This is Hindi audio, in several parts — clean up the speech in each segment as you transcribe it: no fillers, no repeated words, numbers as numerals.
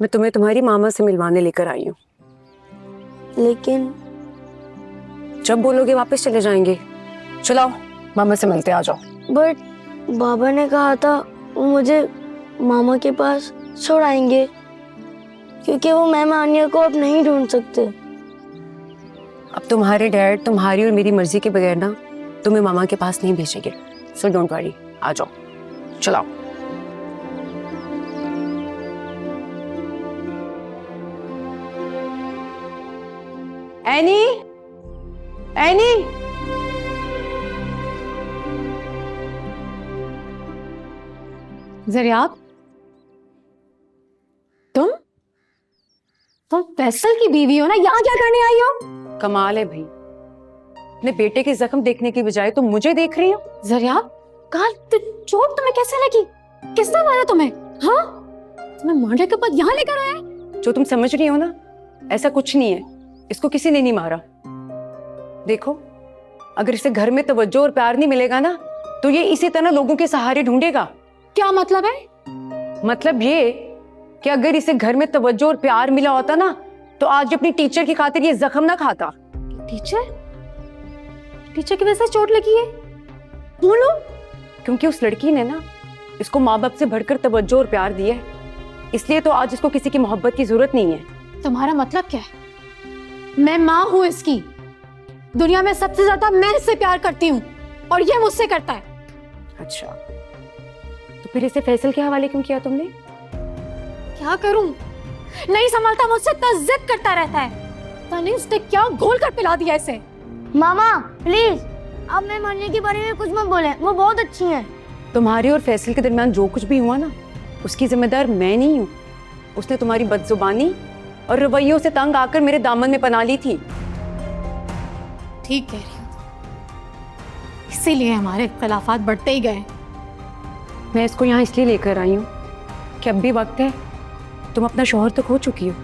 मैं तुम्हें तुम्हारी मामा से मिलवाने लेकर आई हूँ। लेकिन जब बोलोगे वापस चले जाएंगे। चलाओ, मामा से मिलते आ जाओ। बट बाबा ने कहा था वो मुझे मामा के पास छोड़ाएंगे, क्योंकि वो मैम आनिया को अब नहीं ढूंढ सकते। अब तुम्हारे डैड तुम्हारी और मेरी मर्जी के बगैर ना तुम्हें मामा के पास नहीं भेजेंगे। सो डोंट वरी, आ जाओ, चलाओ। एनी, एनी, ज़रियाब, तुम फैसल की बीवी हो ना, यहाँ क्या करने आई हो? कमाल है भाई, अपने बेटे के जख्म देखने की बजाय तुम मुझे देख रही हो। ज़रियाब, चोट तुम्हें कैसे लगी? किसने मारा तुम्हें? हाँ, तुम्हें मारने के बाद यहाँ लेकर आया? जो तुम समझ रही हो ना, ऐसा कुछ नहीं है। इसको किसी ने नहीं मारा। देखो, अगर इसे घर में तवज्जो और प्यार नहीं मिलेगा ना, तो ये इसी तरह लोगों के सहारे ढूंढेगा। क्या मतलब है? मतलब ये कि अगर इसे घर में तवज्जो और प्यार मिला होता ना, तो आज अपनी टीचर की खातिर ये जख्म ना खाता। टीचर? टीचर की वजह से चोट लगी है? बोलो। क्योंकि उस लड़की ने ना इसको माँ बाप से बढ़कर तवज्जो और प्यार दिया है, इसलिए तो आज इसको किसी की मोहब्बत की जरूरत नहीं है। तुम्हारा मतलब क्या है? मैं माँ हूँ इसकी। दुनिया में सबसे ज्यादा मैं इससे प्यार करती हूँ और ये मुझसे करता है। अच्छा, तो फिर इसे फैसल के हवाले क्यों किया तुमने? क्या करूं? नहीं संभलता, मुझसे इतना जिद करता रहता है। पता नहीं उसने क्या घोल कर पिला दिया इसे। मामा प्लीज, अब मैम आनिया के बारे में कुछ मत बोले, वो बहुत अच्छी हैं। तुम्हारे और फैसल के दरमियान जो कुछ भी हुआ ना, उसकी जिम्मेदार मैं नहीं हूँ। उसने तुम्हारी बदजुबानी और रवैयों से तंग आकर मेरे दामन में पना ली थी। ठीक कह रही हूँ, इसीलिए हमारे इख्तिलाफात बढ़ते ही गए। मैं इसको यहाँ इसलिए लेकर आई हूँ कि अब भी वक्त है। तुम अपना शौहर तो खो चुकी हो,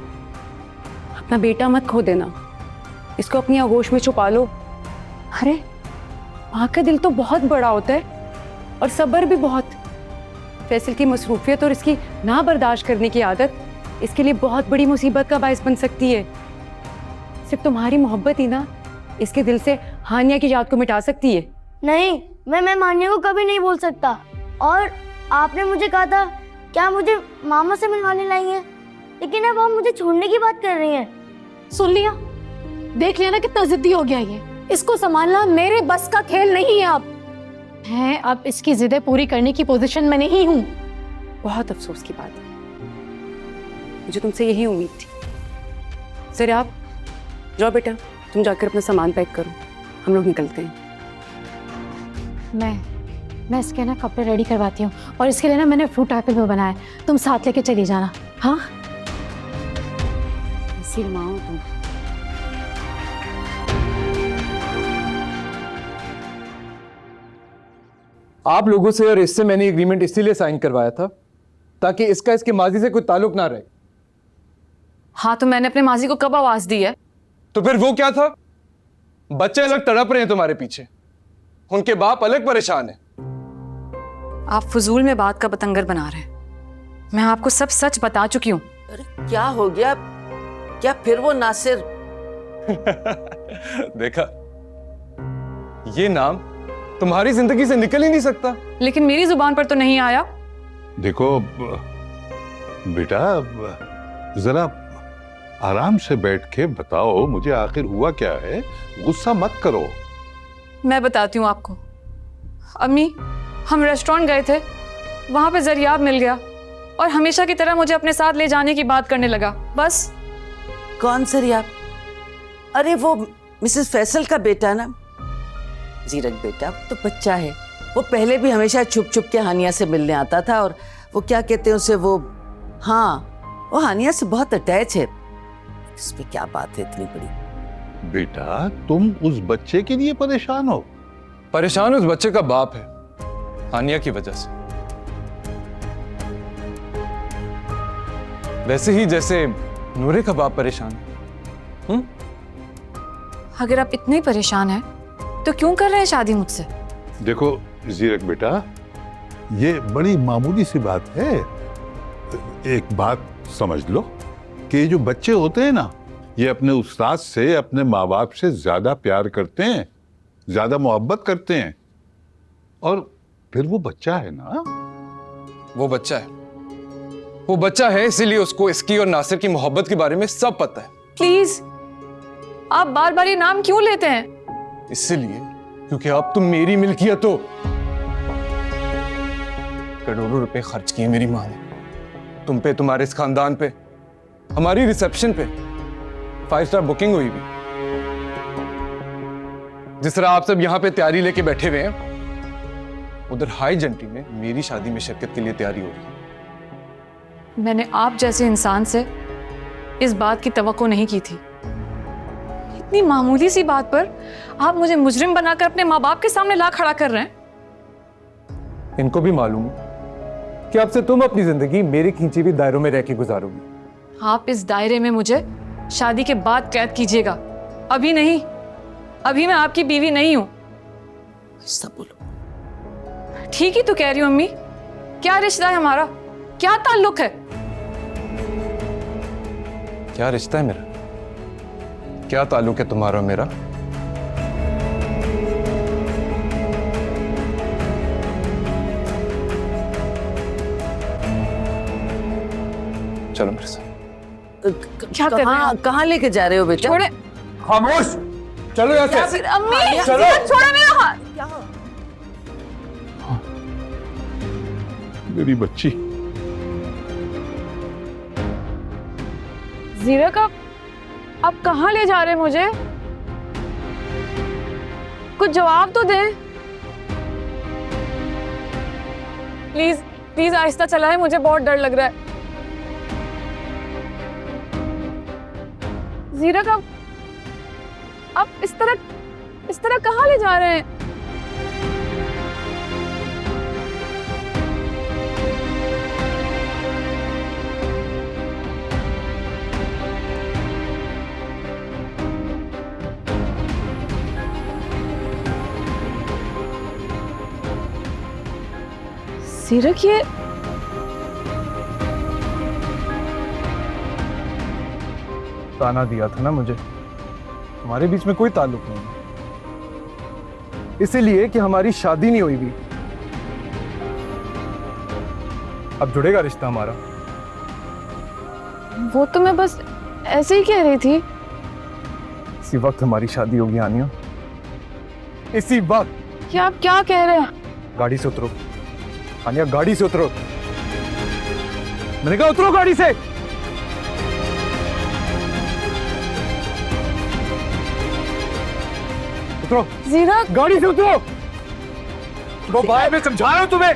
अपना बेटा मत खो देना। इसको अपनी आगोश में छुपा लो। अरे माँ का दिल तो बहुत बड़ा होता है और सब्र भी बहुत। फैसल की मसरूफियत और इसकी ना बर्दाश्त करने की आदत इसके लिए बहुत बड़ी मुसीबत का बायस बन सकती है। सिर्फ तुम्हारी मोहब्बत ही ना इसके दिल से हानिया की याद को मिटा सकती है। नहीं, मैं मैम आनिया को कभी नहीं बोल सकता। और आपने मुझे कहा था क्या मुझे मामा से मिलवाने लाई हैं, लेकिन अब आप मुझे छोड़ने की बात कर रही हैं। सुन लिया? देख लिया ना कितना जिद्दी हो गया ये। इसको संभालना मेरे बस का खेल नहीं है। अब मैं इसकी जिद्दें पूरी करने की पोजीशन में नहीं हूँ। बहुत अफसोस की बात है, मुझे तुमसे यही उम्मीद थी। जरा आप जाओ बेटा, तुम जाकर अपना सामान पैक करो, हम लोग निकलते हैं। मैं इसके ना कपड़े रेडी करवाती हूँ और इसके लिए ना मैंने फ्रूट एप्पल भी बनाया है, तुम साथ लेके चली जाना। हाँ, ऐसी माँ हो तुम। आप लोगों से और इससे मैंने एग्रीमेंट इसीलिए साइन करवाया था ताकि इसका इसके माजी से कोई ताल्लुक ना रहे। हाँ, तो मैंने अपने माजी को कब आवाज दी है? तो फिर वो क्या था? बच्चे अलग तड़प रहे हैं तुम्हारे पीछे, उनके बाप अलग परेशान है। आप फजूल में बात का बतंगर बना रहे हैं। मैं आपको सब सच बता चुकी हूँ। अरे क्या हो गया? क्या फिर वो नासिर? देखा, ये नाम तुम्हारी जिंदगी से निकल ही नहीं सकता। लेकिन मेरी जुबान पर तो नहीं आया। देखो बेटा, जरा आराम से बैठ के बताओ मुझे आखिर हुआ क्या है, गुस्सा मत करो। मैं बताती हूँ आपको। अम्मी, हम रेस्टोरेंट गए थे, वहां पे जरियाब मिल गया और हमेशा की तरह मुझे अपने साथ ले जाने की बात करने लगा। बस। कौन जरियाब? अरे वो मिसेस फैसल का बेटा ना। जीरक बेटा तो बच्चा है, वो पहले भी हमेशा छुप छुप के हानिया से मिलने आता था और वो क्या कहते हैं उसे, वो हाँ, वो हानिया से बहुत अटैच है। इसमें क्या बात है इतनी बड़ी? बेटा तुम उस बच्चे के लिए परेशान हो? परेशान उस बच्चे का बाप है, हानिया की वजह से। वैसे ही जैसे नूरे का बाप परेशान है। अगर आप इतने परेशान हैं तो क्यों कर रहे हैं शादी मुझसे? देखो जीरक बेटा, ये बड़ी मामूली सी बात है। एक बात समझ लो कि ये जो बच्चे होते हैं ना, ये अपने उस्ताद से, अपने माँ बाप से ज्यादा प्यार करते हैं, ज्यादा मोहब्बत करते हैं। और फिर वो बच्चा है ना, वो बच्चा है, वो बच्चा है, इसीलिए उसको इसकी और नासिर की मोहब्बत के बारे में सब पता है। प्लीज, आप बार बार ये नाम क्यों लेते हैं? इसलिए क्योंकि अब तुम मेरी मिल्कियत हो। करोड़ों रुपए खर्च किए मेरी माँ ने तुम पे, तुम्हारे इस खानदान पे, हमारी रिसेप्शन पे 5 स्टार बुकिंग हुई भी। जिस तरह आप सब यहां पे तैयारी लेके बैठे हुए हैं, उधर हाई जंटी में मेरी शादी में शिरकत के लिए तैयारी हो रही है। मैंने आप जैसे इंसान से इस बात की तवक्को नहीं की थी। इतनी मामूली सी बात पर आप मुझे मुजरिम बनाकर अपने माँ बाप के सामने ला खड़ा कर रहे हैं। इनको भी मालूम है कि अब से तुम अपनी जिंदगी मेरे खींची हुई दायरों में रह के गुजारोगी। आप इस दायरे में मुझे शादी के बाद कैद कीजिएगा, अभी नहीं। अभी मैं आपकी बीवी नहीं हूं। ऐसा बोलो। ठीक ही तो कह रही हूं अम्मी। क्या रिश्ता है हमारा, क्या ताल्लुक है? क्या रिश्ता है मेरा? क्या ताल्लुक है तुम्हारा और मेरा? चलो मेरे साथ। क्या कर रहे हैं आप? कहाँ लेके जा रहे हो बेटा? छोड़े। खामोश, चलो यहाँ से। अम्मी, चलो। छोड़ो मेरा हाथ। मेरी बच्ची। जीरा का आप कहाँ ले जा रहे हैं मुझे? कुछ जवाब तो दें। प्लीज प्लीज आहिस्ता चलाएं, मुझे बहुत डर लग रहा है। जीरा का आप इस तरह कहाँ ले जा रहे हैं? सीरक, ये ताना दिया था ना मुझे, हमारे बीच में कोई ताल्लुक नहीं है, इसीलिए कि हमारी शादी नहीं हुई भी। अब जुड़ेगा रिश्ता हमारा। वो तो मैं बस ऐसे ही कह रही थी। इसी वक्त हमारी शादी होगी आनिया, इसी वक्त। क्या आप क्या कह रहे हैं? गाड़ी से उतरो आनिया, गाड़ी से उतरो। मैंने कहा उतरो गाड़ी से। उतरो जीरा, गाड़ी से, उतरो। वो भाई, मैं समझा रहा हूं तुम्हें।